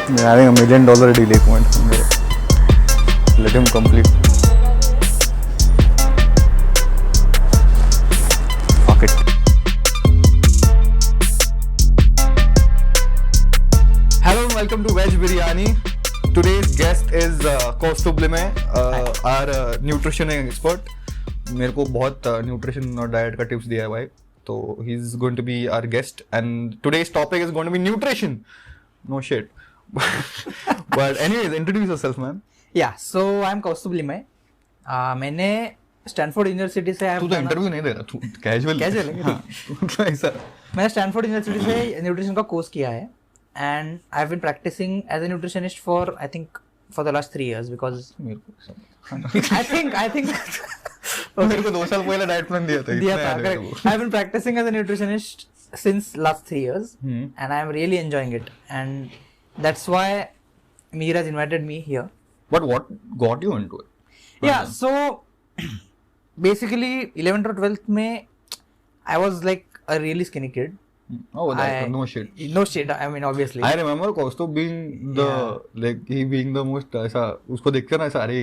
We're having $1 million delay point from there. Let him complete. Fuck it. Hello and welcome to Veg Biryani. Today's guest is Kaustubh Limaye, our nutrition expert. मेरे को बहुत nutrition और diet का tips दिया है भाई, तो he is going to be our guest and today's topic is going to be nutrition. No shit. But anyways, introduce yourself, man. Yeah, so I'm Kaustubh Limaye. मैंने स्टैनफोर्ड यूनिवर्सिटी से तू तो interview नहीं दे रहा, तू कैजुअल है हाँ ऐसा मैंने स्टैनफोर्ड यूनिवर्सिटी से न्यूट्रिशन का कोर्स किया है and I have been practicing as a nutritionist for I think for the last 3 years because मेरे को आई थिंक मेरे को 2 साल पहले डाइट प्लान दिया था I have been practicing as a nutritionist since last 3 years and I am really enjoying it and that's why Meera has invited me here. But what got you into it? Yeah, so basically 11th or 12th में I was like a really skinny kid. Oh, no shit. No shit, I mean obviously. I remember Kaustubh being the like he being the most ऐसा उसको देखकर ना ऐसा अरे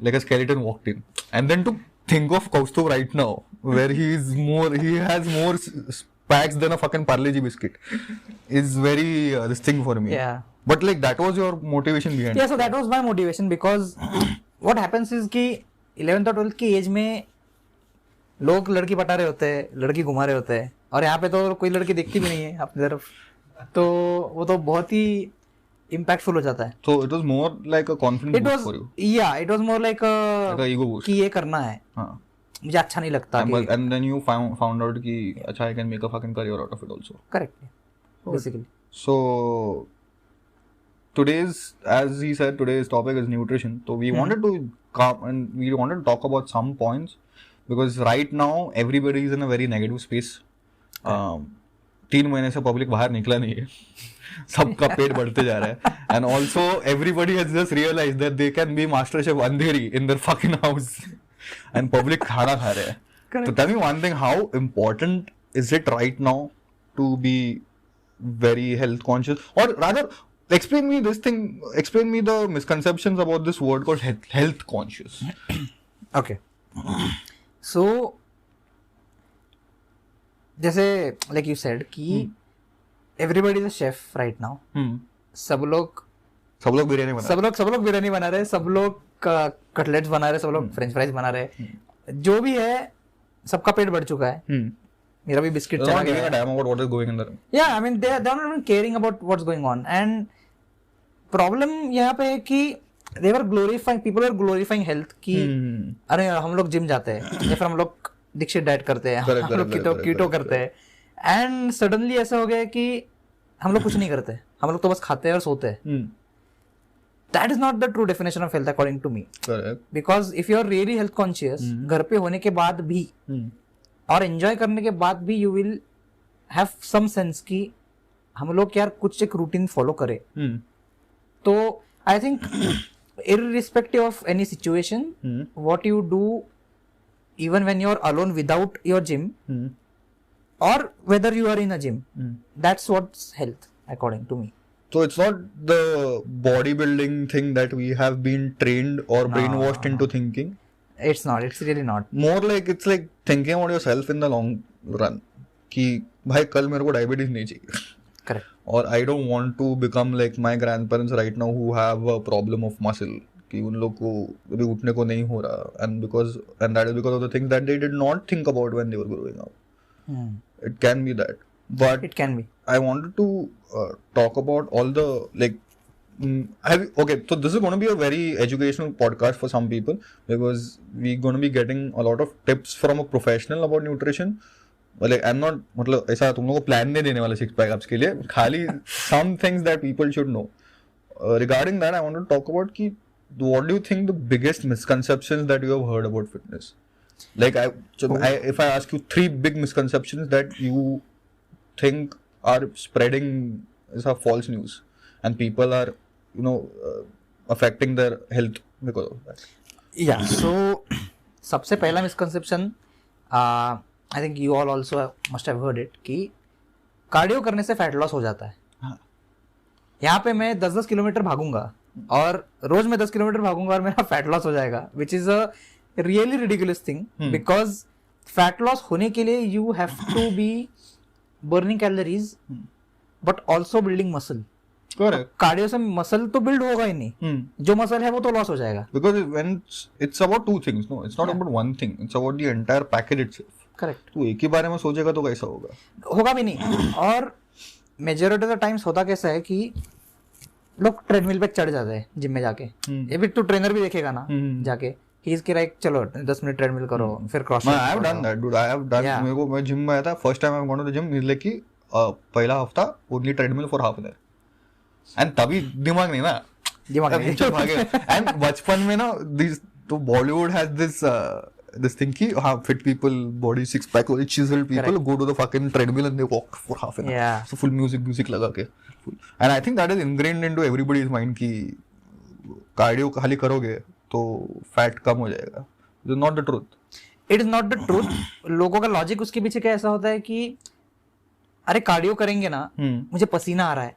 like a skeleton walked in and then to think of Kaustubh right now where he has more packs than a fucking Parle-G biscuit is very this thing for me. Yeah. But like that was your motivation behind it. Yeah, so that was my motivation because what happens is कि 11th और 12th की as में लोग लड़की पटा रहे होते हैं, लड़की घुमा रहे होते हैं और यहाँ पे तो कोई लड़की दिखती भी नहीं है अपनी तरफ, तो वो तो बहुत ही impactful हो जाता है. So it was more like a confidence boost for you. Yeah, it was more like a ego boost कि ये करना है. हाँ. मुझे अच्छा नहीं लगता. And then you found out कि अच्छा I can make a fucking career out of it also. Correct. Basically. So as he said, today's topic is nutrition. So we wanted to come and we wanted to talk about some points because right now everybody is in a very negative space. 3 महीने से public बाहर निकला नहीं है. सबका पेट बढ़ते जा रहा है and also everybody has just realized that they can be master chef Andheri in their fucking house and public खाना खा रहे हैं. So tell me one thing, how important is it right now to be very health conscious, or rather explain me the misconceptions about this word called health conscious. Okay. So जैसे like you said कि everybody is a chef right now. सब लोग बिरयानी बना रहे हैं, सब लोग cutlets बना रहे हैं, सब लोग फ्रेंच फ्राइज बना रहे हैं, जो भी है सबका पेट बढ़ चुका है. मेरा भी बिस्किट चला गया है. Yeah, I mean they're not even caring about what's going on and problem यहाँ पे है कि people were glorifying health कि अरे हम लोग जिम जाते हैं या फिर हम लोग दीक्षित डाइट करते हैं, हम लोग कीटो करते हैं एंड सडनली ऐसा हो गया कि हम लोग कुछ नहीं करते, हम लोग तो बस खाते हैं और सोते हैं. That is not the true definition of health according to me. Correct. Because if you are really health conscious, घर पे होने के बाद भी और enjoy करने के बाद भी you will have some sense कि हम लोग यार कुछ एक routine follow करें. तो I think irrespective of any situation, what you do even when you are alone without your gym or whether you are in a gym, that's what's health according to me. So it's not the bodybuilding thing that we have been trained or brainwashed into thinking. It's not. It's really not. More like it's like thinking about yourself in the long run. कि भाई कल मेरे को diabetes नहीं चाहिए. Correct. Or I don't want to become like my grandparents right now who have a problem of muscle. कि उन लोग को अभी उठने को नहीं हो रहा. And that is because of the things that they did not think about when they were growing up. It can be that. But it can be. I wanted to talk about all the like okay, so this is going to be a very educational podcast for some people because we're going to be getting a lot of tips from a professional about nutrition. Like I'm not मतलब ऐसा तुम लोगों को plan नहीं देने वाला 6 pack abs के लिए, खाली some things that people should know. Regarding that, I want to talk about कि what do you think the biggest misconceptions that you have heard about fitness? Like if I ask you 3 big misconceptions that you think are spreading as a false news and people are affecting their health because of that. Yeah, so सबसे पहला misconception I think you all also must have heard it कि cardio करने से fat loss हो जाता है. यहाँ पे मैं 10-10 किलोमीटर भागूंगा और रोज मैं 10 किलोमीटर भागूंगा और मेरा फैट लॉस हो जाएगा, which is a really ridiculous thing, because fat loss होने के लिए you have to be burning calories but also building muscle. Cardio से मसल तो बिल्ड होगा ही नहीं, जो मसल है वो तो लॉस हो जाएगा. Because when it's about two things, no, it's not about one thing, it's about the entire package itself. Correct. तू एक ही बारे में सोचेगा तो कैसा होगा? होगा भी नहीं. और मेजॉरिटी ऑफ द टाइम्स होता कैसा है कि लोग ट्रेडमिल पे चढ़ जाते हैं जिम में जाके. ये भी तू ट्रेनर भी देखेगा ना जाके, ही इज लाइक चलो 10 मिनट ट्रेडमिल करो, फिर cross. I have done that, dude. I have done. मेरे को मैं जिम में आया था, first time I gone to the gym, like कि पहला हफ्ता only treadmill for half an hour. And तभी दिमाग नहीं ना, दिमाग नहीं भागे. एंड बचपन में ना दिस तो बॉलीवुड हैज this thing कि हाँ fit people, body six pack, only chiseled people go to the fucking treadmill and they walk for half an hour. Yeah. So full music लगा के. And I think that is ingrained into everybody's mind कि cardio खाली करोगे तो fat कम हो जाएगा. This is not the truth. It is not the truth. लोगों का लॉजिक उसके पीछे क्या ऐसा होता है कि अरे कार्डियो करेंगे ना, मुझे पसीना आ रहा है.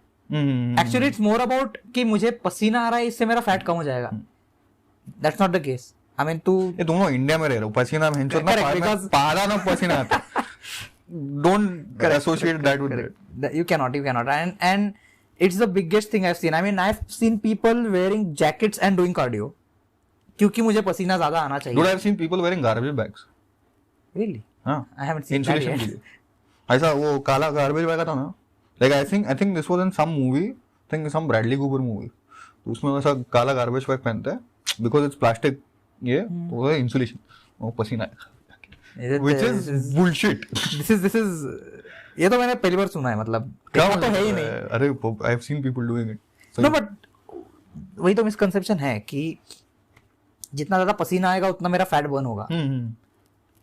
एक्चुअली इट्स मोर अबाउट कि मुझे पसीना आ रहा है, इससे मेरा फैट कम हो जाएगा. That's not the case. I mean तू तुम लोग इंडिया में रह रहे हो, पसीना पारा ना पसीना आता. Don't associate that with that. You cannot. And it's the biggest thing I've seen. I mean, I've seen people wearing jackets and doing cardio क्योंकि मुझे पसीना ज्यादा आना चाहिए. Dude, I've seen people wearing garbage bags. Really? हाँ. I haven't seen that yet. ऐसा वो काला garbage bag आता ना. Like I think this was in some movie. I think some Bradley Cooper movie. तो उसमें वैसा काला garbage bag पहनते हैं because it's plastic. ये तो वो insulation. वो पसीना आएगा. Which is bullshit. This is ये तो मैंने पहली बार सुना है, मतलब क्या तो है ही नहीं. अरे I have seen people doing it. No, but वही तो मिसकंसेप्शन है कि जितना ज्यादा पसीना आएगा उतना मेरा फैट बर्न होगा.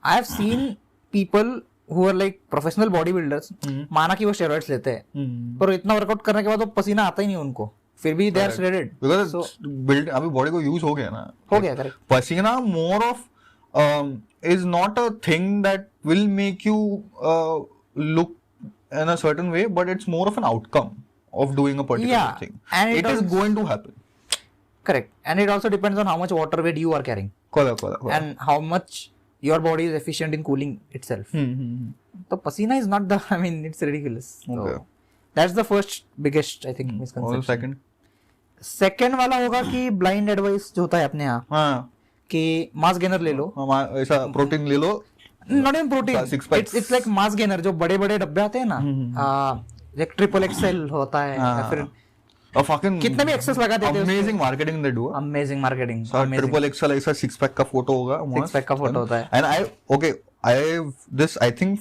I have seen people who are like professional body builders, माना कि वो स्टेरॉइड्स लेते हैं, पर इतना वर्कआउट करने के बाद वो पसीना आता ही नहीं उनको, फिर भी they are shredded. Because build अभी बॉडी को यूज हो गया ना, हो गया. करेक्ट. पसीना more of is not a thing that will make you look in a certain way, but it's more of an outcome of doing a particular thing. And it is going to happen. Correct. And it also depends on how much water weight you are carrying. Correct. And how much your body is efficient in cooling itself. So pasina is not the, I mean, it's ridiculous. Okay. So, that's the first biggest, I think, misconception. Second वाला होगा कि blind advice जो होता है अपने यहाँ. हाँ. कि मास गेनर ले लो, ऐसा प्रोटीन ले लो. Not even protein, it's like mass gainer. जो बड़े बड़े डब्बे आते हैं ना, एक ट्रिपल एक्सएल होता है, फिर कितने भी एक्सेस लगा देते हैं. Amazing marketing they do. Amazing marketing. Triple XL ऐसा 6 पैक का फोटो होगा, 6 पैक का फोटो होता है. And I think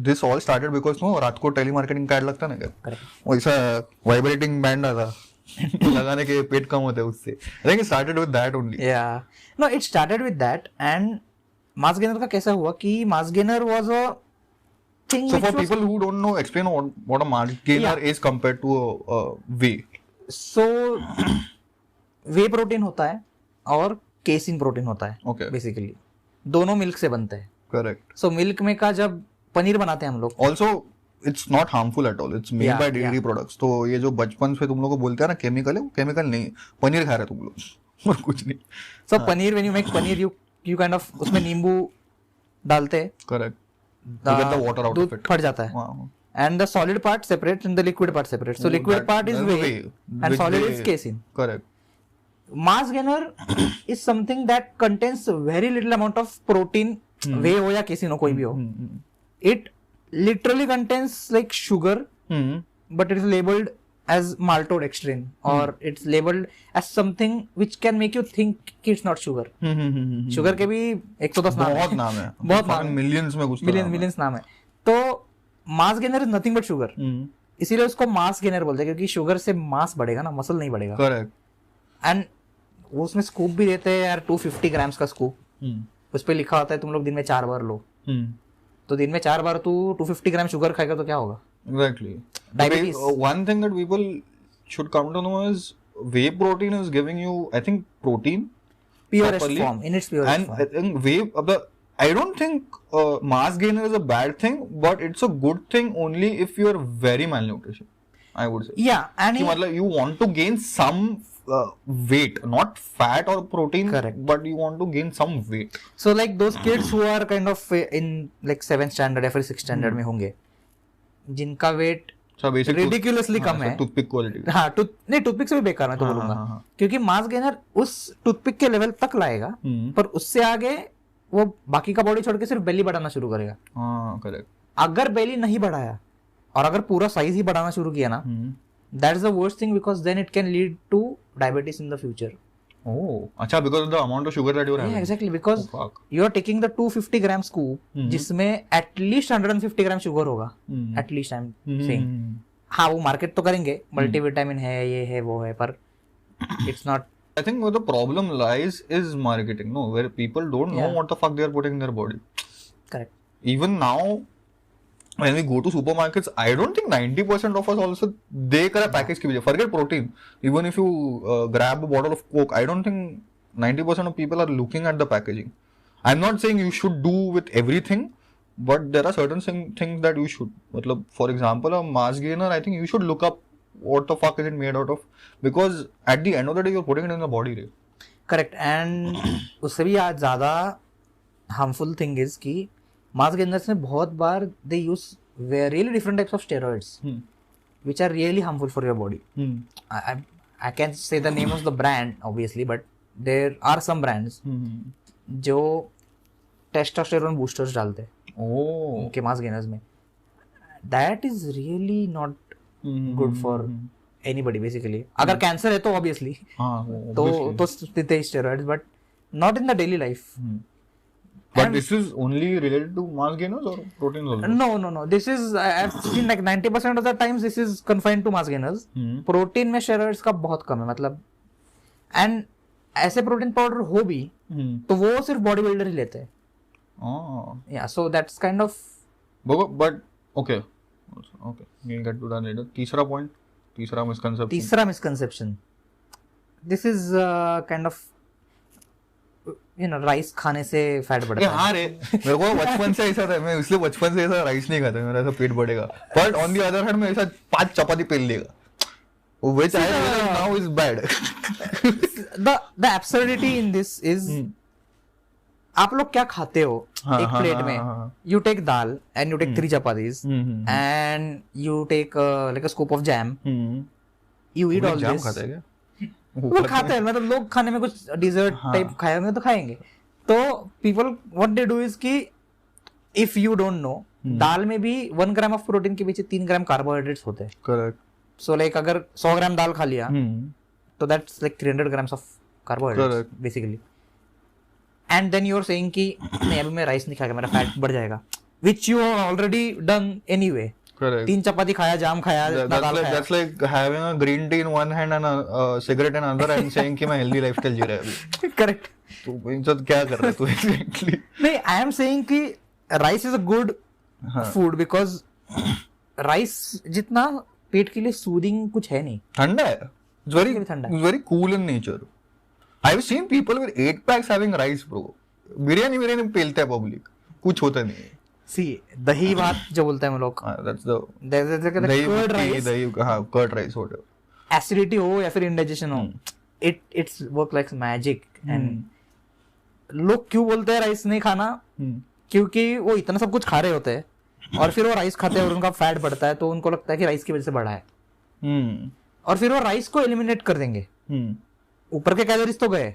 this all started because no रात को टेली मार्केटिंग का ऐड लगता है ना, क्या वैसा वाइब्रेटिंग बैंड आता लगाने के पेट कम होते हैं उससे. I think it started with that only. Yeah. No, it started with that. And mass gainer का कैसा हुआ कि mass gainer was a thing. So for people who don't know, explain what a mass gainer is compared to a whey. So whey protein होता है और casein protein होता है. Okay. Basically दोनों मिल्क से बनते हैं. Correct. So मिल्क में का जब पनीर बनाते हैं हम लोग. Also it's not harmful at all. It's made by dairy products. तो ये जो बचपन से तुम लोग को बोलते हैं ना केमिकल है, वो केमिकल नहीं, पनीर खा रहे तुम लोग और कुछ नहीं. So paneer, when you make paneer, you kind of उसमें नींबू डालते हैं. Correct. To get the water out of it. दूध फट जाता है. And the solid part separates and the liquid part separates. So liquid part is whey and solid is casein. Correct. Mass gainer is something that contains very little amount of protein. Whey हो या casein हो, कोई भी हो. It literally contains like sugar, but it is labeled as maltodextrin, or it's labeled as something which can make you think it's not sugar. Sugar के भी 110 नाम है. बहुत नाम है. Millions में कुछ. Millions नाम है. तो mass gainer is nothing but sugar. इसीलिए उसको मास गेनर बोलते हैं, क्योंकि शुगर से मास बढ़ेगा ना, मसल नहीं बढ़ेगा. करेक्ट. एंड वो उसमें स्कूप भी देते हैं यार, 250 ग्राम्स का स्कूप. उस पे लिखा होता है तुम लोग दिन में 4 बार लो. तो दिन में 4 बार तू 250 ग्राम शुगर खाएगा तो क्या होगा? Exactly. Diabetes. One thing that people should come to know is whey protein is giving you, I think, protein. Purest form, in its purest and form. I think whey, I don't think mass gainer is a bad thing, but it's a good thing only if you are very malnutrition. I would say. Yeah, and कि मतलब you want to gain some weight, not fat or protein, Correct. but you want to gain some weight. so like those kids who are kind of in like 7th standard या फिर 6th standard में होंगे, जिनका weight So basic ridiculously कम है, toothpick quality. हाँ नहीं toothpick से भी बेकार मैं तो बोलूंगा, हाँ. क्योंकि मास गेनर उस टूथपिक के लेवल तक लाएगा, पर उससे आगे वो बाकी का बॉडी छोड़ के सिर्फ बेली बढ़ाना शुरू करेगा. हाँ, correct. अगर बेली नहीं बढ़ाया और अगर पूरा साइज ही बढ़ाना शुरू किया ना, that is the worst thing, because then it can lead to diabetes in the future. Oh, अच्छा, because of the amount of sugar that you are having. Exactly, because Oh, fuck. You are taking the 250 gram scoop जिसमें at least 150 gram sugar होगा, at least I am saying. हाँ वो market तो करेंगे, multivitamin है, ये है वो है, पर it's not. I think where the problem lies is marketing, no, where people don't know Yeah. what the fuck they are putting in their body. Correct. Even now, when we go to supermarkets, I don't think 90% of us also देख रहा है package की वजह. Forget protein. Even if you grab a bottle of Coke, I don't think 90% of people are looking at the packaging. I'm not saying you should do with everything, but there are certain things that you should. मतलब, for example, a mass gainer, I think you should look up what the fuck is it made out of, because at the end of the day, you're putting it in the body, right? Correct. And उससे भी आज ज्यादा harmful thing is कि मास gainers में बहुत बार they use really different types of steroids which are really harmful for your body. I can't say the name of the brand obviously, but there are some brands जो testosterone boosters डालते हैं Oh. उनके मास gainers में. That is really not good for anybody basically. अगर cancer है तो obviously हाँ, तो obviously. देते हैं steroids, but not in the daily life. But this is only related to mass gainers or proteins also? No. This is I've seen like 90% of the times this is confined to mass gainers. Protein में steroids का बहुत कम है, मतलब. And ऐसे protein powder हो भी तो वो सिर्फ बॉडी बिल्डर ही लेते हैं. या so that's kind of. But okay, we'll get to that later. तीसरा misconception. This is kind of rice खाने से फैट बढ़ता है. हाँ रे, मेरे को बचपन से ऐसा था, मैं इसलिए बचपन से ऐसा राइस नहीं खाता, मेरा ऐसा पेट बढ़ेगा. But on the other hand मैं ऐसा 5 चपाती पेल लेगा, which I realize now is bad. the absurdity in this is आप लोग क्या खाते हो एक प्लेट में. You take dal and you take 3 chapatis and you take like a scoop of jam. You eat all this. वो खाते हैं, मतलब लोग खाने में कुछ डिजर्ट टाइप खाएंगे तो खाएंगे. तो people what they do is कि इफ यू डोंट नो, दाल में भी 1 ग्राम ऑफ प्रोटीन के पीछे 3 ग्राम कार्बोहाइड्रेट्स होते हैं. करेक्ट. सो लाइक अगर 100 ग्राम दाल खा लिया तो that's like 300 grams of carbohydrates basically. And then you are saying कि नहीं अभी मैं राइस नहीं खाएगा, मेरा फैट बढ़ जाएगा, which you have already done anyway. 3 चपाती खाया, जाम खाया, that's like having a green tea in one hand and a cigarette in another and saying कि मैं healthy lifestyle जी रहा है अभी. करेक्ट. तो इन सब क्या कर रहा है तू exactly? नहीं, आई एम सेइंग कि rice is a good food because rice जितना पेट के लिए सूदिंग कुछ है नहीं. ठंडा है. It's very cool in nature. I've seen people with 8 packs having rice, bro. Biryani पेलता है पब्लिक, कुछ होता नहीं है. सी दही भात जो बोलते हैं हम लोग, that's the कर्ड राइस. हाँ, कर्ड राइस whatever. एसिडिटी हो या फिर इंडाइजेशन हो, it's work like magic. And लोग क्यों बोलते हैं राइस नहीं खाना, क्योंकि वो इतना सब कुछ खा रहे होते हैं और फिर वो राइस खाते हैं और उनका फैट बढ़ता है, तो उनको लगता है कि राइस की वजह से बढ़ा है. और फिर वो राइस को एलिमिनेट कर देंगे. ऊपर के कैलोरीज तो गए,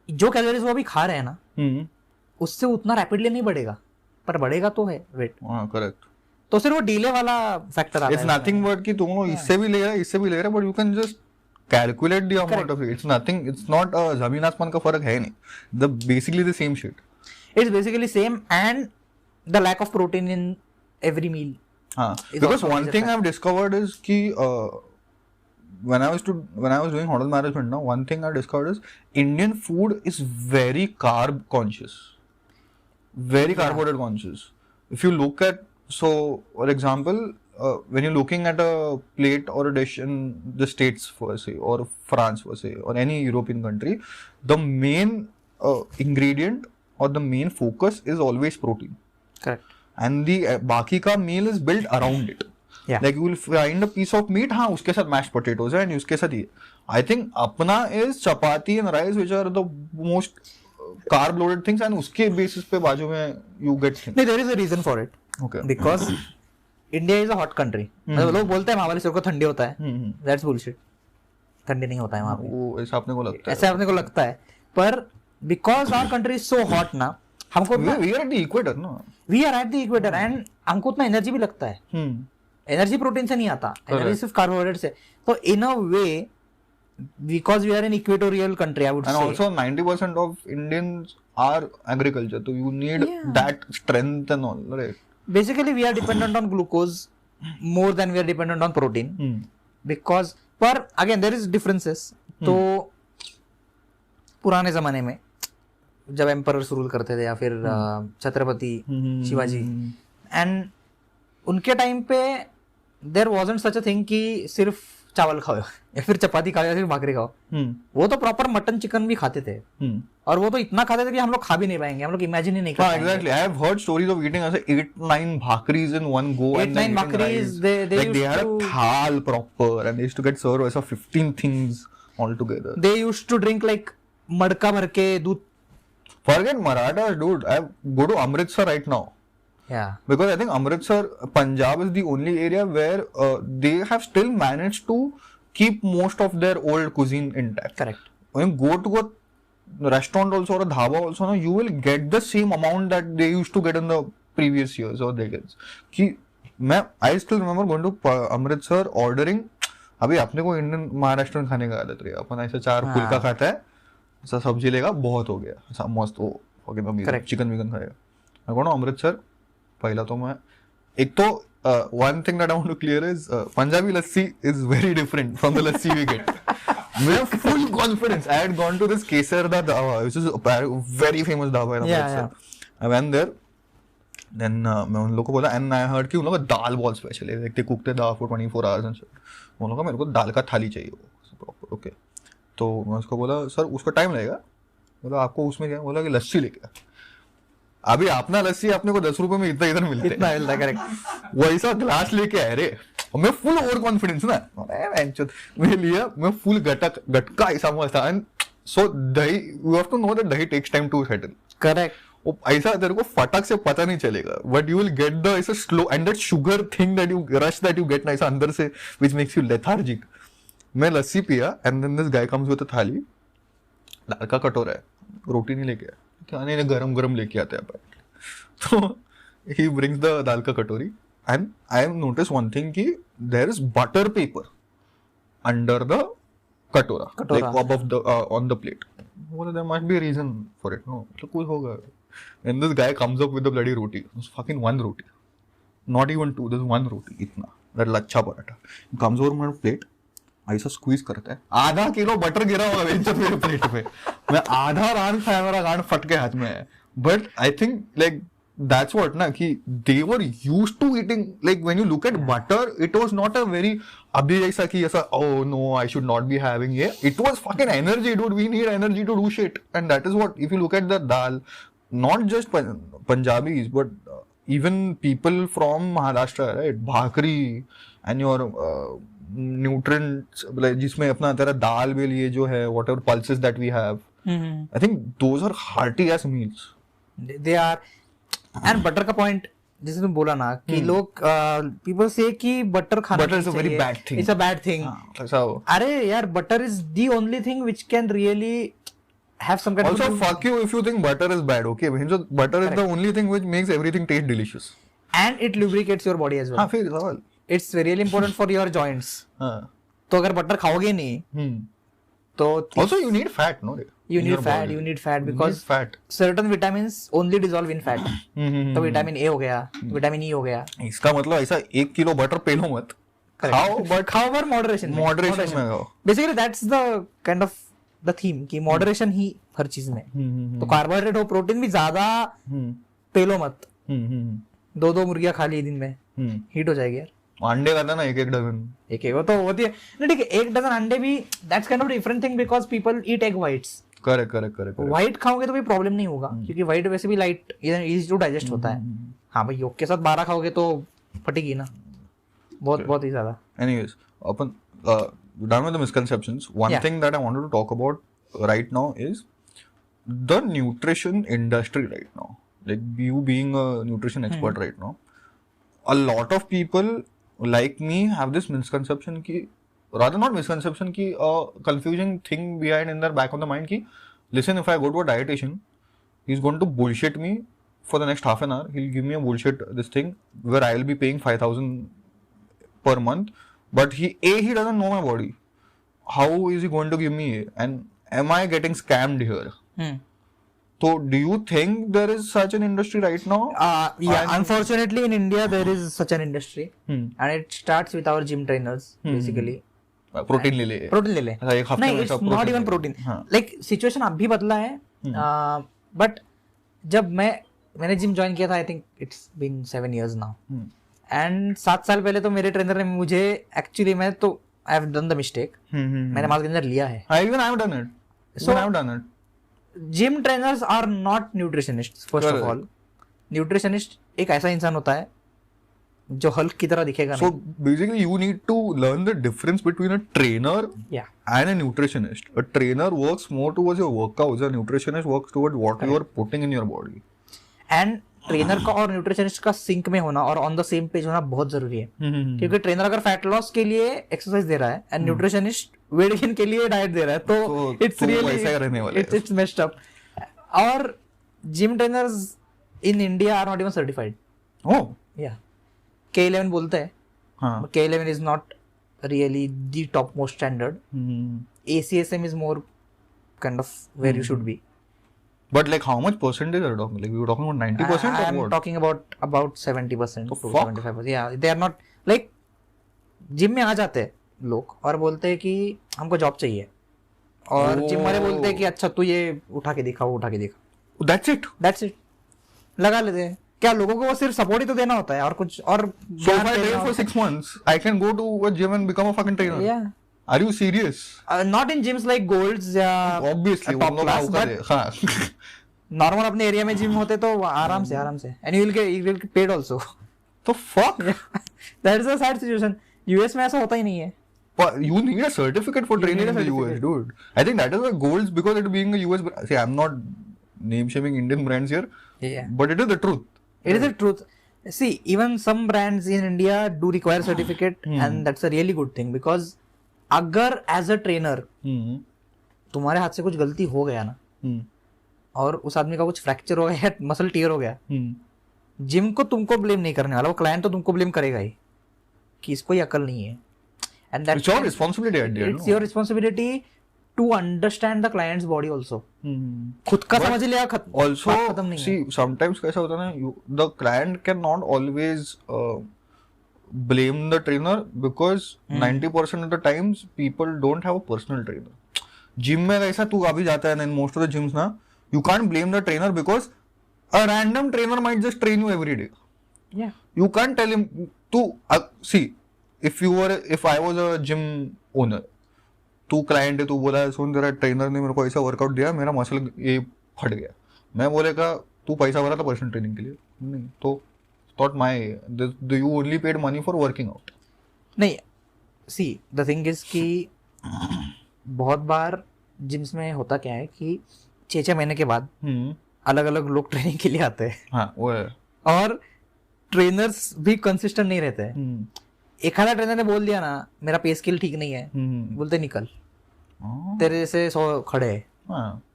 जो कैलोरीज वो अभी खा रहे हैं ना उससे उतना रैपिडली नहीं बढ़ेगा, पर बढ़ेगा तो है वेट. करेक्ट. तो सिर्फ वो डीले वाला फैक्टर आता है. इट्स नथिंग बट कि तुम लोग इससे भी ले रहे but you can just calculate the amount of it. It's nothing, it's not जमीन आसमान का फर्क है नहीं. The basically the same shit. It's basically same and the lack of protein in every meal. हाँ, because one thing I've discovered is कि when I was doing hotel management now, one thing I discovered is Indian food is very carb conscious, very carbohydrate conscious. If you look at, so for example, when you're looking at a plate or a dish in the States for say, or France for say, or any European country, the main ingredient or the main focus is always protein. Correct. And the बाकी का meal is built around it. Yeah. Like you will find a piece of meat, हाँ उसके साथ mashed potatoes है and उसके साथ ये. I think अपना is chapati and rice which are the most carb loaded things and उसके basis पे बाजू में you get things. नहीं, there is a reason for it. Okay. Because India is a hot country. मतलब लोग बोलते हैं महाबलेश्वर को ठंडी होता है. That's bullshit. ठंडी नहीं होता है वहाँ पे. वो ऐसा अपने को लगता है. ऐसा अपने को लगता है. पर because our country is so hot ना, हमको we are at the equator ना. We are at the equator and हमको उतना एनर्जी भी लगता है. एनर्जी प्रोटीन से नहीं आता, एनर्जी सिर्फ कार्बोहाइड्रेट से. तो इन अ वे because we are an equatorial country, I would and say. And also 90% of Indians are agriculture, so you need that strength and all, right? Basically, we are dependent on glucose more than we are dependent on protein. Because, पर again there is differences. तो पुराने जमाने में जब emperors rule करते थे या फिर छत्रपति शिवाजी, एंड उनके टाइम पे there wasn't such a thing कि सिर्फ चावल खाओ या फिर चपाती खाओ या फिर भाकरी खाओ. वो तो प्रॉपर मटन चिकन भी खाते थे. और वो तो इतना खाते थे कि हम लोग खा भी नहीं पाएंगे, हम लोग इमेजिन ही नहीं कर पाएंगे. Exactly. I have heard stories of eating 8-9 bhakris in one go. 8-9 bhakris, they had a thal proper and they used to get served as 15 things all together. They used to drink like matka भर के दूध. Forget Marathas, dude. I go to Amritsar right now. Yeah. Because I think Amritsar, Punjab is the only area where they have still managed to keep most of their old cuisine intact. Correct. When you go to a restaurant also or a dhaba also, no, you will get the same amount that they used to get in the previous years or decades. I still remember going to Amritsar ordering. अभी अपने को Indian Maharashtrian खाने का आदत रही है. अपन ऐसे 4 फुल्का खाता है, ऐसा सब्जी लेगा, बहुत हो गया, ऐसा मस्त वो चिकन विकन खाएगा. मैं कहूँ अमृतसर पहला तो मैं एक तो one thing that I want to clear is Punjabi lassi is very different from the lassi we get. We have full confidence. I had gone to this Kesarda Dhaba, which is a very famous dhaba in Amritsar. I went there. Then मैं उन लोगों को बोला and I heard कि उन लोगों का दाल बहुत स्पेशल है. They cook the dal for 24 hours and shit. उन लोगों का मेरे को दाल का थाली चाहिए वो. Okay. तो मैं उसको बोला सर उसका टाइम लगेगा. बोला आपको उसमें क्या? बोला कि लस्सी लेके. अभी अपना लस्सी अपने को 10 रुपए में इतना मिलता है. करेक्ट. वैसा ग्लास लेके आए रे. और मैं फुल ओवर कॉन्फिडेंस ना. मैं लिया, मैं फुल गटका ऐसा मस्त था. And so dahi, you have to know that dahi takes time to settle. Correct. ऐसा तेरे को फटक से पता नहीं चलेगा, but you will get the ऐसा slow and that sugar thing that you rush that you get ना ऐसा अंदर से व्हिच मेक्स यू लेथार्जिक. मैं लस्सी पिया and then this guy comes with a thali. दाल का कटोरा है, रोटी नहीं लेके आया, क्या नहीं गरम लेके आते हैं. तो ही ब्रिंग्स द दाल का कटोरी and I have notice one thing कि there is butter paper under the katora, like above the on the plate. बोला there must be a reason for it. No तो कुछ होगा. And this guy comes up with the bloody roti. It's fucking one roti. Not even two. There's one roti. इतना. That lachha paratha. He comes over my plate. ऐसा squeeze करता है. आधा kilo butter गिरा हुआ है मेरे प्लेट पे. मैं आधा रान खाया, मेरा गांड फट के हाथ में है. But I think like that's what ना कि they were used to eating, like when you look at butter, it was not a very अभी ऐसा कि ऐसा oh no I should not be having it. It was fucking energy, dude. We need energy to do shit. And that is what, if you look at the dal, not just Punjabis, but even people from Maharashtra, right? Bhakri and your nutrients, like जिसमें अपना तेरा दाल bell ये जो है, whatever pulses that we have, I think those are hearty as meals. They are. And butter का point जैसे तुम बोला ना कि लोग people say कि butter खाना butter is a very bad thing. It's a bad thing. अरे यार butter is the only thing which can really have some kind also of fuck you if you think butter is bad. Okay, butter is the only thing which makes everything taste delicious and it lubricates your body as well. हाँ फिर सवाल. It's really important for your joints. हाँ. तो अगर butter खाओगे नहीं तो also you need fat, no? You need fat because certain vitamins only dissolve in fat. तो विटामिन ए हो गया, विटामिन ई हो गया. इसका मतलब ऐसा 1 किलो बटर पे लो मत. खाओ पर मॉडरेशन में खाओ. Basically that's the kind of the theme कि मॉडरेशन ही हर चीज में. तो कार्बोहाइड्रेट हो, प्रोटीन भी ज्यादा पेलो मत. 2 मुर्गियां खा ली दिन में, हीट हो जाएगी यार. अंडे खाता ना 1 डजन. एक वो तो होती है नहीं, ठीक है 1 डजन अंडे भी that's kind of different thing because people eat egg whites. Correct. White खाओगे तो कोई प्रॉब्लम नहीं होगा क्योंकि व्हाइट वैसे भी लाइट इजी टू डाइजेस्ट होता है. हाँ भाई, योग के साथ 12 खाओगे तो फटेगी ना. बहुत ही ज्यादा. Anyways, upon done with the misconceptions. One Yeah. thing that I wanted to talk about right now is the nutrition industry right now. Like you being a nutrition expert right now, a lot of people like me have this misconception ki, rather not misconception ki, confusing thing behind in their back of the mind ki, listen, if I go to a dietitian, he's going to bullshit me for the next half an hour. He'll give me a bullshit this thing where I'll be paying 5,000 per month, but he doesn't know my body. How is he going to give me A? And am I getting scammed here? So do you think there is such an industry right now? Yeah, unfortunately in India there is such an industry, and it starts with our gym trainers basically. Protein ले ले. Protein ले ले. एक हफ्ते नहीं, में it's सब not protein even ले. protein. हाँ. Like situation अभी बदला है, but जब मैंने जिम ज्वाइन किया था, I think it's been 7 years now. And 7 साल पहले तो मेरे ट्रेनर ने मुझे एक्चुअली मैं तो I have done the mistake. मैंने मास गेनर लिया है. Even I have done it. So- I have done it. Gym trainers are not nutritionist. First of all, nutritionist एक ऐसा इंसान होता है जो हल्क की तरह दिखेगा So basically you need to learn the difference between a trainer या and a nutritionist. A trainer works more towards your workouts. A nutritionist works towards what you are putting in your body. And trainer का और nutritionist का sink में होना और on the same page होना बहुत जरूरी है. क्योंकि ट्रेनर अगर फैट लॉस के लिए एक्सरसाइज दे रहा है एंड न्यूट्रिशनिस्ट वेट गेन के लिए डाइट दे रहा है, तो it's really it's messed up. और gym trainers in India are not even certified. Oh. या K11 बोलते हैं, हाँ. K11 is not really the top most standard. ACSM is more kind of where you should be. But like how much percentage are you talking? Like we were talking about 90% or I'm what? talking about 70% The to fuck? 75%. Yeah, they are not like gym में आ जाते हैं लोग और बोलते हैं कि हमको job चाहिए, और जिम वाले बोलते हैं कि अच्छा तू ये उठा के दिखा, वो उठा के दिखा. That's it. That's it. लगा लेते हैं. क्या लोगों को सिर्फ सपोर्ट ही तो देना होता है और कुछ और So if I train for 6 months, I can go to a gym and become a fucking trainer. yeah. Are you serious? Not in gyms like Golds या Obviously, top वो लोग class, आओ but करे. हाँ. नॉर्मल अपने area में gym होते तो आराम से and you will get paid also. The fuck? That is a sad situation. US में ऐसा होता ही नहीं है. But you need a certificate for training need a in the US, certificate. dude. I think that is the goals because it being a US. See, I'm not name shaming Indian brands here, Yeah. but it is the truth. It is the truth. See, even some brands in India do require certificate, and that's a really good thing because अगर as a trainer तुम्हारे हाथ से कुछ गलती हो गया ना, और उस आदमी का कुछ फ्रैक्चर हो गया, मसल टीयर हो गया, जिम को तुमको ब्लेम नहीं करने वाला, वो क्लाइंट तो तुमको ब्लेम करेगा ही कि इसको ये अकल नहीं है. And It's your responsibility at the end. it's your responsibility to understand the client's body also. खुद का समझ लिया, Also, बात खत्म नहीं है. see, sometimes कैसा होता है ना, the client cannot always blame the trainer because 90% of the times people don't have a personal trainer. Gym में कैसा तू अभी जाता है, in most of the gyms ना, you can't blame the trainer because a random trainer might just train you every day. Yeah. You can't tell him to see if I was a gym owner, तू client है, तू बोला सुन तेरा trainer ने मेरे को ऐसा वर्कआउट दिया, मेरा मसल ये फट गया, मैं बोलेगा तू पैसा भरा था पर्सनल ट्रेनिंग के लिए? नहीं. तो not my, you only paid money for working out. नहीं, सी द थिंग इज कि बहुत बार जिम्स में होता क्या है कि 6 महीने के बाद अलग अलग लोग ट्रेनिंग के लिए आते हैं. हाँ, वो है. और ट्रेनर्स भी कंसिस्टेंट नहीं रहते हैं. एक आधा ट्रेनर ने बोल दिया ना मेरा पे स्केल ठीक नहीं है, बोलते निकल, तेरे जैसे 100 खड़े हैं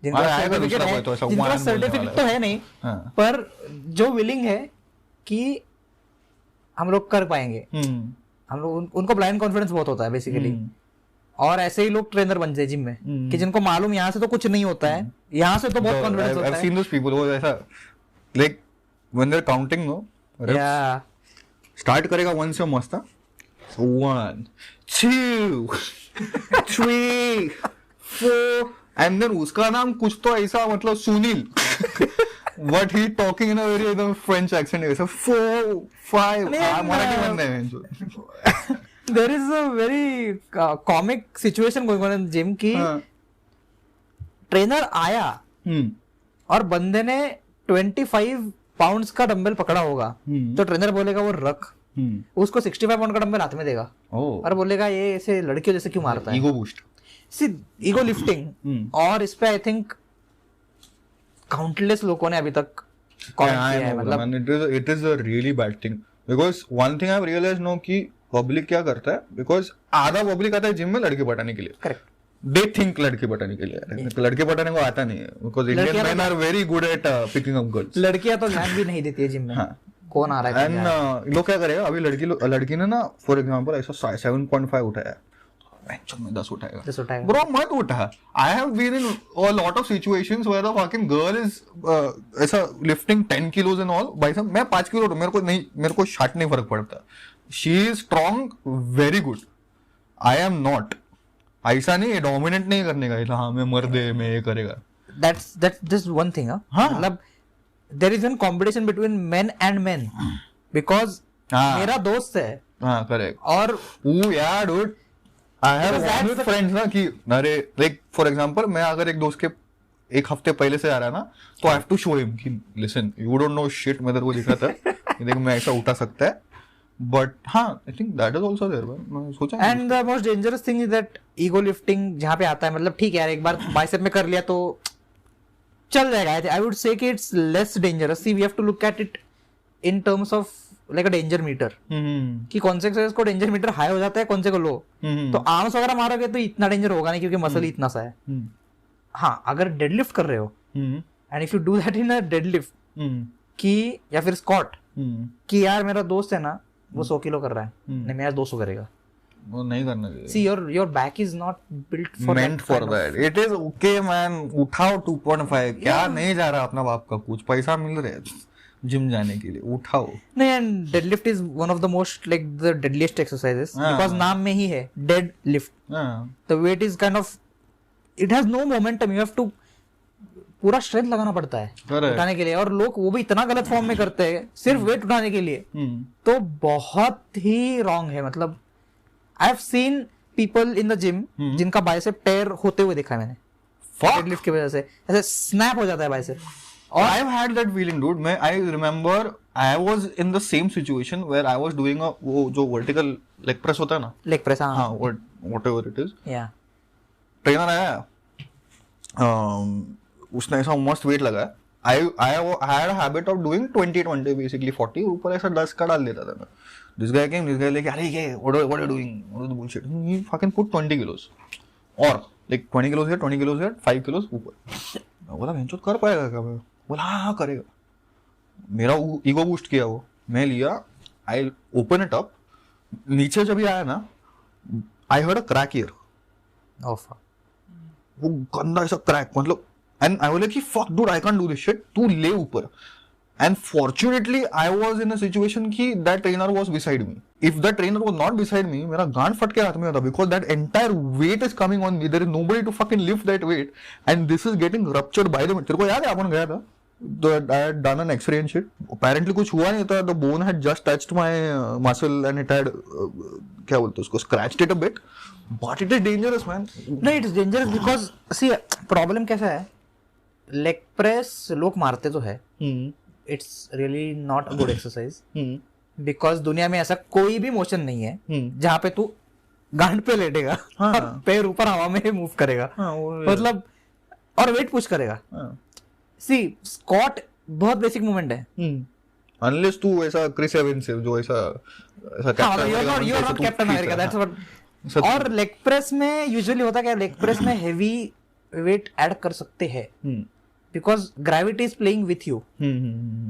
जिनका सर्टिफिकेट तो है नहीं, पर जो विलिंग है कि हम लोग कर पाएंगे. हम लोग उनको ब्लाइंड कॉन्फिडेंस बहुत होता है बेसिकली, और ऐसे ही लोग ट्रेनर बन जाए जिम में कि जिनको मालूम यहाँ से तो कुछ नहीं होता है, यहाँ से तो बहुत कॉन्फिडेंस होता है. I've seen those people वो ऐसा like when they're counting no, start करेगा 1 से मस्त, 1 2 3 4 and then उसका नाम कुछ तो ऐसा मतलब Sunil, but he talking in a very एकदम French accent ऐसा 4 5 मराठी बंदा है. There is a very comic situation going on in gym कि ट्रेनर आया और बंदे ने 25 पाउंड्स का डंबल पकड़ा होगा, तो ट्रेनर बोलेगा वो रख, उसको 65 पाउंड का डंबल हाथ में देगा और बोलेगा ये ऐसे लड़कियों जैसे क्यों मारता है. Ego boost. See ego lifting और इस पे आई थिंक काउंटलेस लोगों ने अभी तक कमेंट किया है. मतलब it is a really bad thing because one thing I have realized no कि पब्लिक क्या करता है, बिकॉज आधा पब्लिक आता है जिम में लड़के पटाने के लिए. करेक्ट. दे थिंक लड़के पटाने के लिए, लड़के पटाने को आता नहीं है, because Indian man are very good at picking up girls. लड़कियां तो ध्यान भी नहीं देती है जिम में. हाँ. कौन आ रहा है एंड लोग क्या करेगा, अभी लड़की ने ना फॉर एग्जांपल ऐसा 7.5 उठाया, में 10 उठाएगा. ब्रो मत उठा. I have been in a lot of situations where the fucking girl is ऐसा लिफ्टिंग 10 किलोज एंड ऑल. भाई साहब मैं 5 किलो मेरे को शाट नहीं फर्क पड़ता. She is strong, very good. I am not. ऐसा नहीं, डोमिनेट नहीं करने का. हाँ मैं मर्द है, मैं ये करेगा. That's just one thing. हाँ. मतलब there is one competition between men and men because मेरा दोस्त है. हाँ करेक्ट. और यार dude, I have friends ना कि अरे लाइक फॉर एग्जांपल मैं अगर एक दोस्त के एक हफ्ते पहले से आ रहा है ना, तो I have to show him कि listen you don't know shit. मैं तेरे को दिखा था देख मैं ऐसा उठा सकता है. बट हाँ I think that is also there. मैं सोचा. And the most dangerous thing is that ego lifting जहाँ पे आता है. मतलब ठीक है यार, एक बार बाइसेप में कर लिया तो चल जाएगा. आई वुड से कि it's less dangerous. See we have to look at it in terms of like a danger meter, कि कौन से एक्सरसाइज को डेंजर मीटर हाई हो जाता है, कौन से को लो. तो आर्म्स वगैरह मारोगे तो इतना डेंजर होगा नहीं क्योंकि मसल इतना सा है. हाँ अगर डेडलिफ्ट कर रहे हो and if you do that in a deadlift कि या फिर स्क्वाट कि यार मेरा दोस्त है ना वो 100 किलो कर रहा है, नहीं मेरा 200 करेगा, वो नहीं करना चाहिए. See your back is not built for meant for that. It is okay man. उठाओ 2.5. क्या नहीं जा रहा अपना बाप का कुछ पैसा मिल रहा है जिम जाने के लिए, उठाओ. नहीं, and deadlift is one of the most like the deadliest exercises because नाम में ही है deadlift. The weight is kind of it has no momentum. You have to पूरा स्ट्रेंथ लगाना पड़ता है उठाने के लिए, और लोग वो भी इतना गलत फॉर्म में करते हैं सिर्फ वेट उठाने के लिए. तो बहुत ही रॉन्ग है. मतलब आई have seen people in the gym जिनका बाइसेप टेयर होते हुए देखा है मैंने डेडलिफ्ट की वजह से. ऐसे स्नैप हो जाता है बाइसेप. और I have had that feeling dude. मैं I remember I was in the same situation where I was doing वो जो वर्टिकल लेग प्रेस होता है ना, लेग प्रेस. हां व्हाटएवर इट इज. या ट्रेनर आया, उसने ऐसा मस्त वेट लगाया. I had a habit of doing 20 basically 40 ऊपर ऐसा 10 का डाल देता था मैं. This guy came, like अरे ये what are you doing, what is the bullshit. He fucking put 20 kilos और like 20 kilos here 20 kilos here 5 kilos ऊपर. मैं बोला भैंचोद कर पाएगा क्या? मैं बोला हाँ करेगा. मेरा ईगो बूस्ट किया वो, मैं लिया, I open it up, नीचे जब ये आया ना I heard a crack here. वो गंदा ऐसा क्रैक, मतलब and I was like fuck dude I can't do this shit. तू ले ऊपर. And fortunately I was in a situation कि that trainer was beside me. If that trainer was not beside me, मेरा गांड फट के हाथ में होता, because that entire weight is coming on me. There is nobody to fucking lift that weight and this is getting ruptured by the. तेरे को याद है अपन गया था? I had done an X-ray and shit. Apparently कुछ हुआ नहीं था. The bone had just touched my muscle and it had क्या बोलते हैं उसको, scratched it a bit. But it is dangerous man. No, it is dangerous because see problem कैसा है, लेग प्रेस लोग मारते तो है, it's really not a good exercise because दुनिया में ऐसा कोई भी मोशन नहीं है जहाँ पे तू गांड पे लेटेगा और पैर ऊपर हवा में मूव करेगा. मतलब और वेट पुश करेगा. सी स्क्वाट बहुत बेसिक मूवमेंट है. अनलेस तू ऐसा क्रिस एवंस जो ऐसा you are not Captain America, that's what. और लेग प्रेस में यूजुअली होता क्या, लेग प्रेस में हेवी वेट ऐड कर सकते हैं because gravity is playing with you.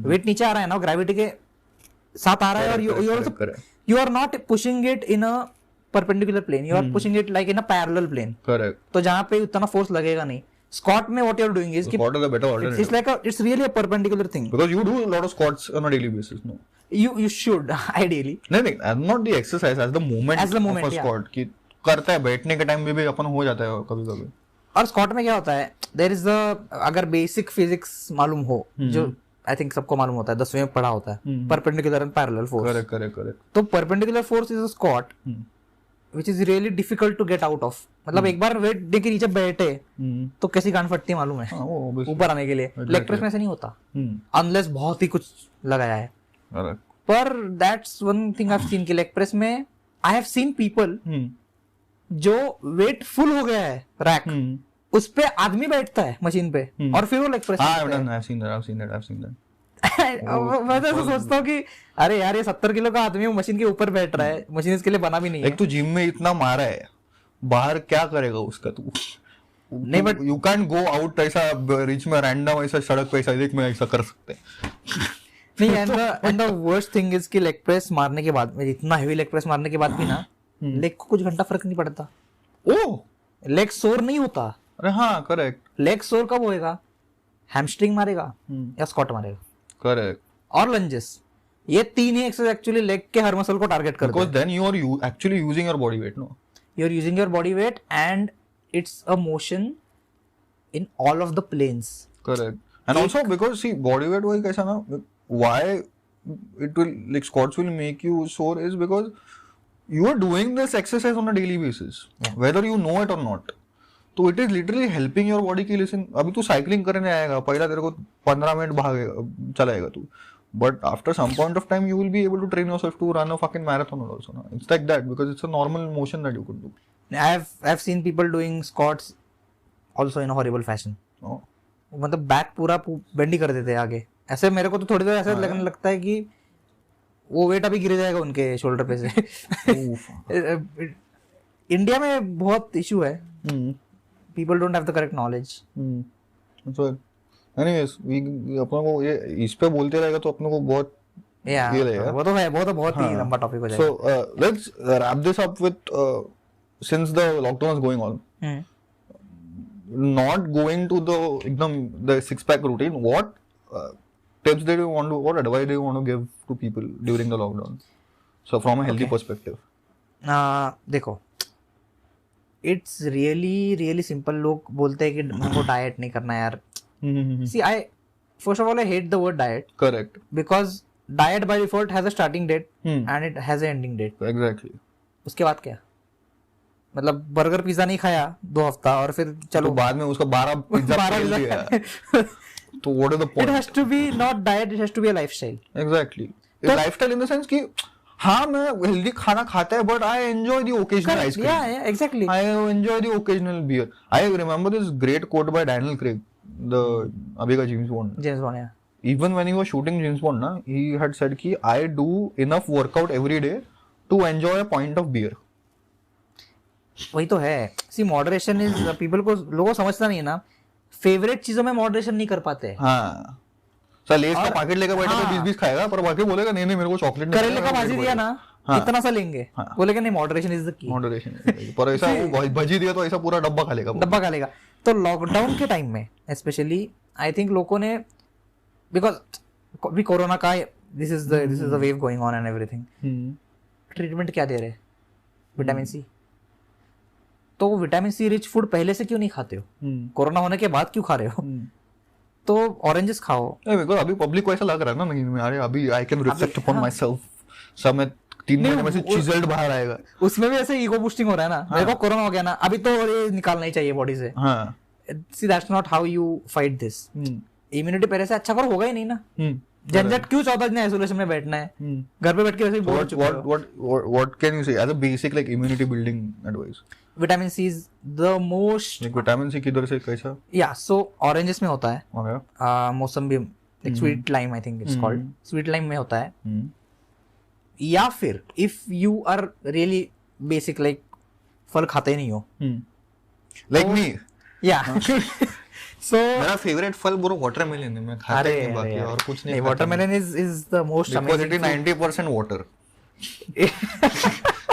Weight नीचे आ रहा है ना, ग्रेविटी के साथ आ रहा है, और you are not pushing it in a perpendicular plane, you are pushing it like in a parallel plane. Correct. तो जहां पे उतना फोर्स लगेगा नहीं. स्क्वाट में what you are doing is it's like it's really a perpendicular thing because you do a lot of squats on a daily basis. No you should ideally. नहीं not the exercise, as the movement of a squat कि करता है, बैठने के time भी अपन हो जाता है कभी-कभी. और स्क्वाट में क्या होता है, देयर इज द, अगर बेसिक फिजिक्स मालूम हो, जो आई थिंक सबको मालूम होता है, 10वीं में पढ़ा होता है, perpendicular and parallel force. Correct. तो perpendicular force is a squat which is really difficult to get out of. मतलब एक बार वेट दे के नीचे बैठे तो कैसी गांड फटती है मालूम है ऊपर आने के लिए. लेग प्रेस में ऐसे नहीं होता अनलेस बहुत ही कुछ लगाया है. पर that's one thing I have scene कि लेग प्रेस में आई हैव सीन पीपल जो वेट फुल हो गया है रैक, उस पे आदमी बैठता है मशीन पे और फिर वो लेग प्रेस मैं तो ऐसा सोचता हूँ कि अरे यार ये 70 किलो का आदमी मशीन के ऊपर बैठ रहा है, मशीन इसके लिए बना भी नहीं है। एक तो जिम में इतना मारा है, बाहर क्या करेगा उसका तू? नहीं but you can go out ऐसा रिच में रैंडम ऐसा सड़क पे ऐसा देख में ऐसा कर सकते नहीं। And the worst thing is कि लेग प्रेस मारने के बाद, इतना हेवी लेग प्रेस मारने के बाद भी ना लेग को कुछ घंटा फर्क नहीं पड़ता। ओह, लेग सोर नहीं होता। अरे हाँ करेक्ट। लेग सोर कब होएगा? हैमस्ट्रिंग मारेगा या स्क्वाट मारेगा। करेक्ट। और लंजेस, ये तीन ही एक्सरसाइज एक्चुअली लेग के हर मसल को टारगेट करते हैं। Because then you are actually using your body weight, no? You are using your body weight and it's a motion in all of the planes. Correct. And also because see body weight वही कैसा ना, why it will like squats will make you sore is because you are doing this exercise on a daily basis, whether you know it or not. तो it is literally helping your body की। Listen, अभी तू cycling करने आएगा, पहला तेरे को 15 minute भागेगा चलाएगा तू, but after some point of time you will be able to train yourself to run a fucking marathon also ना। It's like that because it's a normal motion that you can do. I have seen people doing squats also in a horrible fashion. मतलब back पूरा bend ही कर देते हैं आगे। ऐसे मेरे को तो थोड़ी देर ऐसे लगने लगता है कि वो वेट अभी गिर जाएगा उनके शोल्डर पे से। इंडिया में बहुत इशू है। People don't have the correct knowledge. So, anyways, अपने को ये इस पे बोलते रहेगा तो अपने को बहुत ये रहेगा। वो तो है, वो तो बहुत ही लंबा टॉपिक हो जाएगा। So let's wrap this up with since the lockdown is going on, not going to the six pack routine. What tips do you want to, what advice do you want to give to people during the lockdown? So from a healthy perspective. देखो, it's really simple. लोग बोलते हैं कि हमको diet नहीं करना यार। See I first of all I hate the word diet. Correct. Because diet by default has a starting date and it has a ending date. Exactly. उसके बाद क्या? मतलब बर्गर पिज्जा नहीं खाया 2 हफ्ता और फिर चलो तो बाद में उसका 12 पिज्जा दिया। तो what is the point? It has to be not diet, it has to be a lifestyle. Exactly. Lifestyle in the sense कि हाँ मैं हेल्दी खाना खाता है but I enjoy the occasional ice cream. Yeah, exactly. I enjoy the occasional beer. I remember this great quote by Daniel Craig, the अभी का James Bond. Yeah. Even when he was shooting James Bond ना, he had said कि I do enough workout every day to enjoy a pint of beer. वही तो है। See, moderation is people को, लोगों को समझता नहीं है ना, फेवरेट चीजों में मॉडरेशन नहीं कर पाते हैं। हाँ। सर लेस का पैकेट लेकर बैठा तो 20-20 खाएगा, पर बाकी बोलेगा नहीं मेरे को चॉकलेट नहीं। करेले का भाजी दिया ना, इतना सा लेंगे, बोलेगा नहीं moderation is the key. Moderation. पर ऐसा वो भजी दिया तो ऐसा पूरा डब्बा खा लेगा। तो लॉकडाउन के टाइम में स्पेशली आई थिंक लोगों ने, बिकॉज भी कोरोना का this is the wave going on and everything, treatment क्या दे रहे? Vitamin C. तो विटामिन सी रिच फूड पहले से क्यों नहीं खाते हो? कोरोना होने के बाद क्यों खा रहे हो? तो ऑरेंजेस खाओ। बिकॉज़ अभी पब्लिक को ऐसा लग रहा है ना नहीं अरे अभी I can reflect upon my self, सब में 3 महीने में से चिजल्ड बाहर आएगा। उसमें भी ऐसे ईगो बूस्टिंग हो रहा है ना। मेरे को कोरोना हो गया ना, अभी तो ये निकालना ही चाहिए बॉडी से। हाँ। See that's not how you fight this. Immunity पहले से अच्छा करो, होगा ही नहीं ना। झंझट क्यों 14 दिन आइसोलेशन में बैठना है? घर पे बैठ के वैसे ही बोर हो चुके हो। What can you say as a basic like immunity building advice? Vitamin C is the most. Vitamin C किधर से कैसा? या सो ऑरेंजेस में होता है, मौसम्बी, एक sweet lime I think it's called, sweet lime में होता है। या फिर if you are really basic like फल खाते ही नहीं हो, लाइक मी, या सो मेरा फेवरेट फल ब्रो वाटरमेलन है, मैं खाता ही नहीं बाकी और कुछ नहीं। Watermelon is the most amazing, because it is 90% water.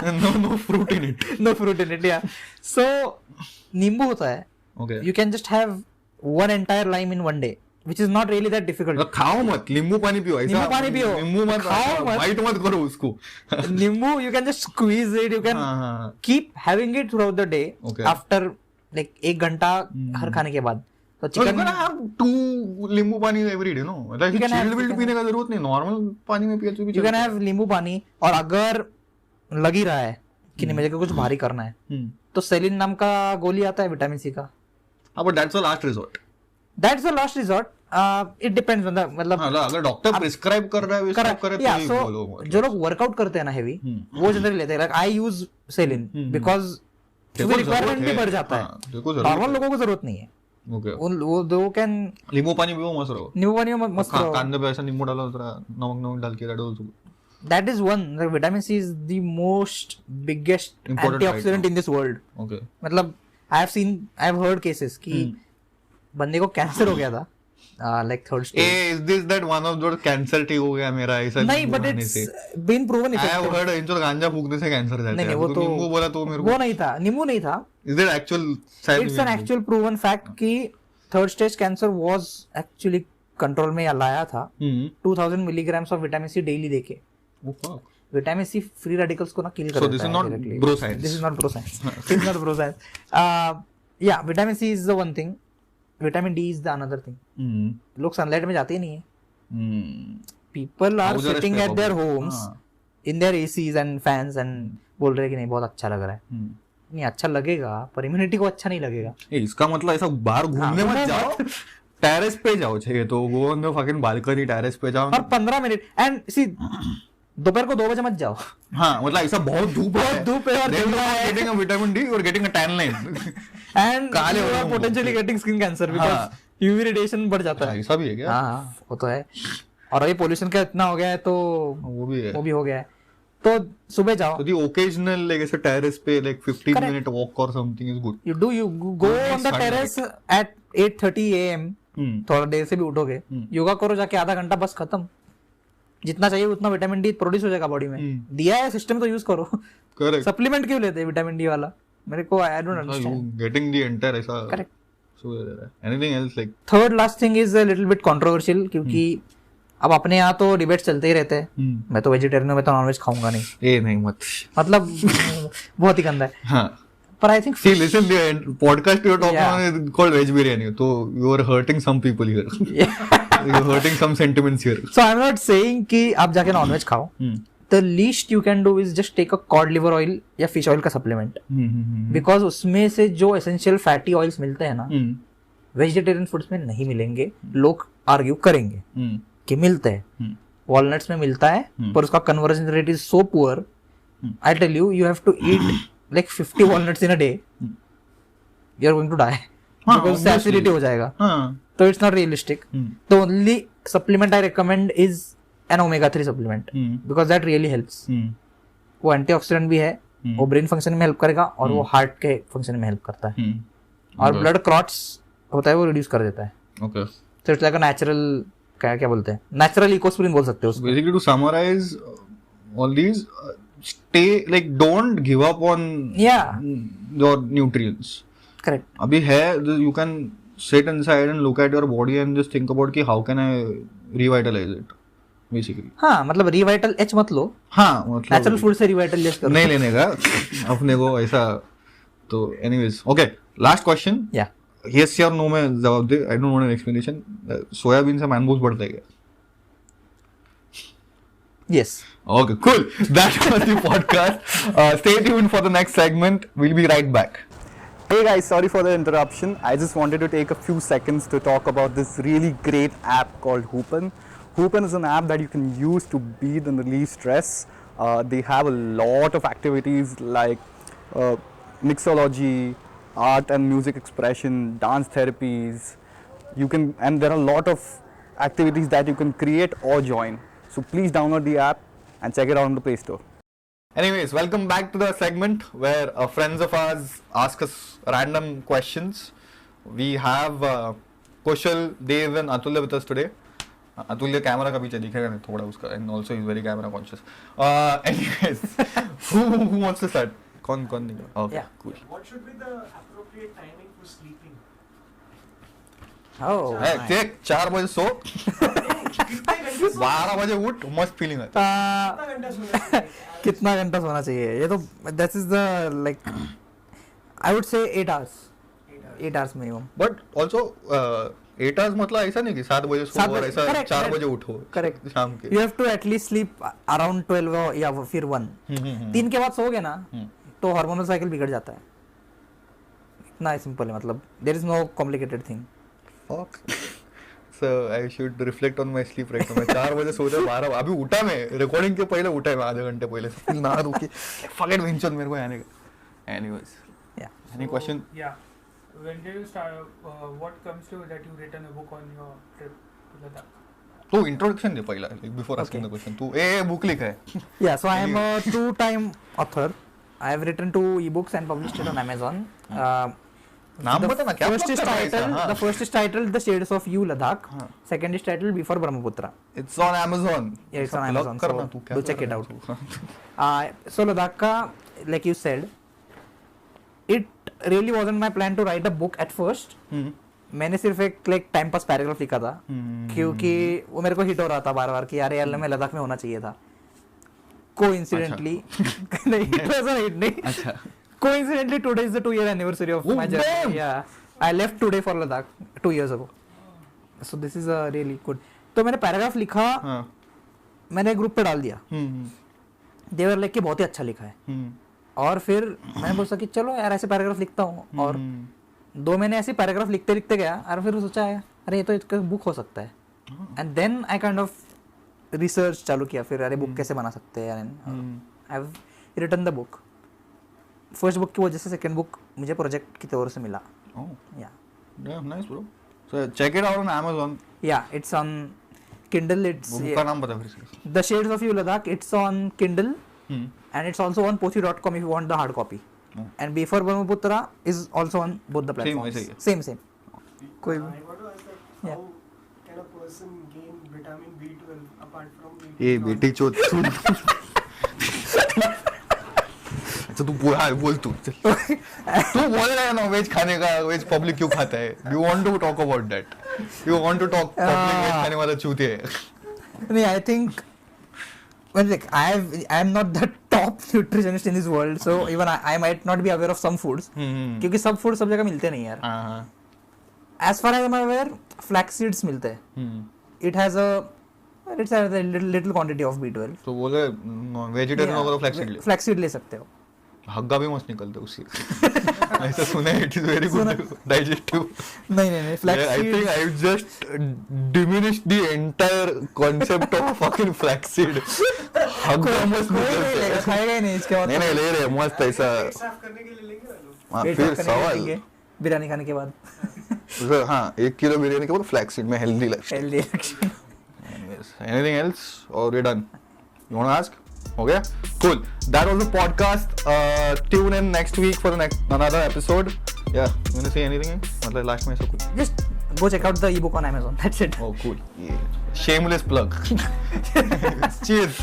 no fruit in it. No fruit in it, yeah. So नींबू होता है। Okay. You can just have one entire lime in one day, which is not really that difficult. खाओ मत, नींबू पानी पियो। नींबू पानी पियो, नींबू मत खाओ, बाइट मत करो उसको। नींबू you can just squeeze it, you can keep having it throughout the day. Okay. After like 1 घंटा हर खाने के बाद। तो चिकन में have 2 नींबू पानी every day, no? Like chilled पीने का जरूरत नहीं, नॉर्मल पानी में पियो तो भी। You can have नींबू पानी, और अगर लग ही रहा है कि नहीं मुझे कुछ भारी करना है तो सेलिन नाम का गोली आता है विटामिन सी का। हाँ, but that's the last resort. That's the last resort. It depends मतलब अगर डॉक्टर प्रिस्क्राइब कर रहा है correct. करे तो Yeah, ही so बोलो मतलब। जो लोग वर्कआउट करते हैं ना हेवी वो जनरली लेते हैं, like I use Celin because देखो रिक्वायरमेंट जरूरत भी है। बढ़ जाता हाँ, देखो है, जरूरत नॉर्मल लोगों को जरूरत नहीं है। ओके वो दो कैन नींबू पानी भी मस्त रहो, नींबू पानी में मस्त रहो। कांदे पे ऐसा नींबू डालो, थोड़ा नमक डाल के डालो। That is one, like vitamin C is the most biggest Important antioxidant right now. in this world. Okay मतलब I have heard cases कि बंदे को कैंसर हो गया था, like third stage. Is this that one of the cancer ठीक हो गया मेरा ऐसा नहीं, but it's been proven I have effective. Heard in गांजा फूकने से कैंसर जाता नहीं है। वो तो तो नींबू बोला तो मेरे वो को नहीं था, नींबू नहीं था। Is that actual science? It's an actual proven fact कि third stage cancer was actually control में लाया था 2000 milligrams of vitamin C daily देके। विटामिन सी फ्री रेडिकल्स को ना किल कर So देता this है is not directly. bro science. This is not bro science. This is not bro science. Yeah, vitamin C is the one thing. Vitamin D is the another thing. लोग sunlight में जाते ही नहीं है। People are How's the sitting rest at their homes in their ACs and fans and बोल रहे हैं कि नहीं बहुत अच्छा लग रहा है। नहीं अच्छा लगेगा पर इम्यूनिटी को अच्छा नहीं लगेगा। इसका मतलब ऐसा बाहर घूमने मत जाओ, टेरेस पे जाओ चाहिए तो वो ऑन फकिंग बालकनी टेरेस पे जाओ और 15 मिनट एंड सी दोपहर को 2 बजे मत जाओ। हाँ मतलब ऐसा बहुत धूप है और जल रहा है गेटिंग अ विटामिन डी और getting a tan line and काले यू हो आर तुम। Potentially getting skin cancer because UV radiation बढ़ जाता है। ऐसा भी है क्या? हाँ वो तो है। और अभी पोल्यूशन का इतना हो गया है तो वो भी है। वो भी हो गया है तो सुबह जाओ। So the occasional like ऐसे terrace पे like 15-minute walk or something is good. you go on the terrace at 8:30 AM। थोड़ा देर से भी उठोगे, योगा करो जाके आधा घंटा, बस खत्म। जितना चाहिए उतना विटामिन डी प्रोड्यूस हो जाएगा बॉडी में। दिया है सिस्टम तो यूज करो। Correct. सप्लीमेंट क्यों लेते हैं विटामिन डी वाला? मेरे को I don't So understand. you getting the entire ऐसा. Correct. So anything else like? Third last thing is a little bit controversial क्योंकि अब अपने यहाँ तो डिबेट चलते ही रहते हैं। मैं तो वेजिटेरियन हूँ, मैं तो नॉनवेज खाऊंगा नहीं। ए नहीं मत। मतलब बहुत ही गंदा है। हाँ। पर I think See, listen, the podcast you're talking on is called veg biryani. So you are hurting some people here. You're hurting some sentiments here. So I am not saying कि आप जाके नॉनवेज खाओ। The least you can do is just take a cod liver oil या fish oil का supplement, because उसमें से जो essential fatty oils मिलते हैं ना वेजिटेरियन फूड्स में नहीं मिलेंगे। लोग आर्ग्यू करेंगे कि मिलते हैं, वॉलनट्स में मिलता है पर उसका conversion rate is so poor. I tell you, you have to eat like 50 walnuts in a day, you are going to die because उससे acidity हो जाएगा। तो it's not realistic. The only supplement I recommend is an omega-3 supplement because that really helps. वो antioxidant भी है, वो brain function में help करेगा और वो heart के function में help करता है और blood clots होता है वो reduce कर देता है। Okay. So it's like a natural क्या बोलते हैं, natural ecosprin बोल सकते हो उसको। Basically to summarize all these, stay like don't give up on your nutrients. Correct. अभी है you can sit inside and look at your body and just think about कि how can I revitalize it basically. हाँ मतलब revital H मत लो। हाँ मतलब natural food से revitalise करो। नहीं लेने का अपने को ऐसा। तो anyways, okay, last question. या Yes या no में जवाब दे। I don't want an explanation. Soybean से मैंगोज बढ़ता है क्या? Yes. Okay, cool. That was the podcast. Stay tuned for the next segment. We'll be right back. Hey guys, sorry for the interruption. I just wanted to take a few seconds to talk about this really great app called Hoopen. Hoopen is an app that you can use to breathe and relieve stress. They have a lot of activities like mixology, art and music expression, dance therapies. And there are a lot of activities that you can create or join. So please download the app and check it out on the Play Store. Anyways, welcome back to the segment where friends of ours ask us random questions. We have Kushal, Dev and Atulya with us today. Atulya camera का पीछे दिखेगा नहीं थोड़ा उसका, and also he's very camera conscious. Anyways, who wants to start? कौन नहीं? Okay, Yeah. cool. What should be the appropriate timing for sleeping? Oh. Hey, check 4 बजे सो 12 बजे उठ, मस्त फीलिंग है। कितना घंटा सोना चाहिए? कितना घंटा सोना चाहिए? ये तो that is the like I would से 8 hours. 8 hours minimum. But also 8 hours मतलब ऐसा नहीं कि 7 बजे सो और ऐसा 4 बजे उठो करेक्ट शाम के। You have to at least sleep around 12 या फिर 1. 3 के बाद सोओगे ना तो हार्मोनल साइकिल बिगड़ जाता है. इतना सिंपल है, मतलब there is no complicated thing. Fuck. I should reflect on my sleep right now. मैं 4 बजे सोचा 12 अभी उठा मैं रिकॉर्डिंग के पहले उठा मैं आधे घंटे पहले फिर ना रुकी फक इट वेंचर मेरे को आने का anyways Yeah. Any question Yeah. When did you start? What comes to that you written a book on your trip to Ladakh? तो इंट्रोडक्शन दे पहिला बिफोर आस्किंग द क्वेश्चन तू ए बुक लिखा है Yeah, so I am a two-time author. I have written 2 ebooks and published it on Amazon. नाम बता ना क्या First is titled, the first is titled The Shades of You Ladakh. हाँ. Second is titled Before Brahmaputra. It's on Amazon Yeah, it's on Plug Amazon. करना So तू क्या do check it out. So Ladakh का, like you said, it really wasn't my plan to write a book at first. मैंने सिर्फ एक like time pass paragraph लिखा था क्योंकि वो मेरे को हिट हो रहा था बार बार कि यार यार मैं लद्दाख में होना चाहिए था कोइंसिडेंटली नहीं it wasn't it नहीं अच्छा coincidentally today is the 2-year anniversary of Oh, my journey. damn! Yeah, I left today for Ladakh 2 years ago. So this is a really good. तो मैंने पैराग्राफ लिखा, हाँ मैंने ग्रुप पे डाल दिया. देवर लाइक कि बहुत ही अच्छा लिखा है. और फिर मैंने बोला कि चलो यार ऐसे पैराग्राफ लिखता हूँ और 2 महीने ऐसे पैराग्राफ लिखते लिखते गया और फिर सोचा है अरे ये तो इसका बुक हो सकता है. And then I kind of research चालू किया फिर अरे बुक कैसे बना सकते हैं यार. I have written the book. First book की वजह से सेकंड बुक मुझे प्रोजेक्ट की तौर से मिला. या Damn, nice bro. So check it out on Amazon. या it's on Kindle. It's book का नाम बता फिर से. The Shades of You Ladakh. It's on Kindle and it's also on Pothi.com if you want the hard copy. And Before Brahmaputra is also on both the platforms. वैसे ही है. Same. कोई I want to ask that Yeah. how can a person gain vitamin B12 apart from eating A non- बेटी चोद अच्छा तू बोल तू चल तू बोल रहा है ना वेज खाने का वेज पब्लिक क्यों खाता है you want to talk about that you want to talk public veg खाने वाला चूते है No, I think well, like I am not the top nutritionist in this world, so even I might not be aware of some foods. क्योंकि सब food सब जगह मिलते नहीं यार. As far as I'm aware, flax seeds मिलते हैं. It has a little quantity of B12. तो बोले वेजिटेरियन होगा तो फ्लैक्सीड ले Flax seed ले सकते हो. हग्गा भी मस्त निकलते उससे ऐसा सुना है it is very good digestive नहीं flax I seed. Think I just diminished the entire concept of fucking flaxseed हग्गा मस्त कोई नहीं निकलते लेगा, खाएगा ही नहीं इसके बाद. नहीं ले रहे मस्त ऐसा पेट साफ करने के लिए लेंगे ना लोग. हाँ, पेट फिर साफ करने के लिए सवाल लेंगे, बिरयानी खाने के बाद तो हाँ 1 किलो बिरयानी के बाद फ्लैक्सीड में healthy lifestyle healthy action. anything else or we're done you want to ask okay cool that was the podcast tune in next week for the next another episode yeah you want to say anything मतलब last में ऐसा कुछ Just go check out the ebook on Amazon. That's it. oh cool yeah. shameless plug cheers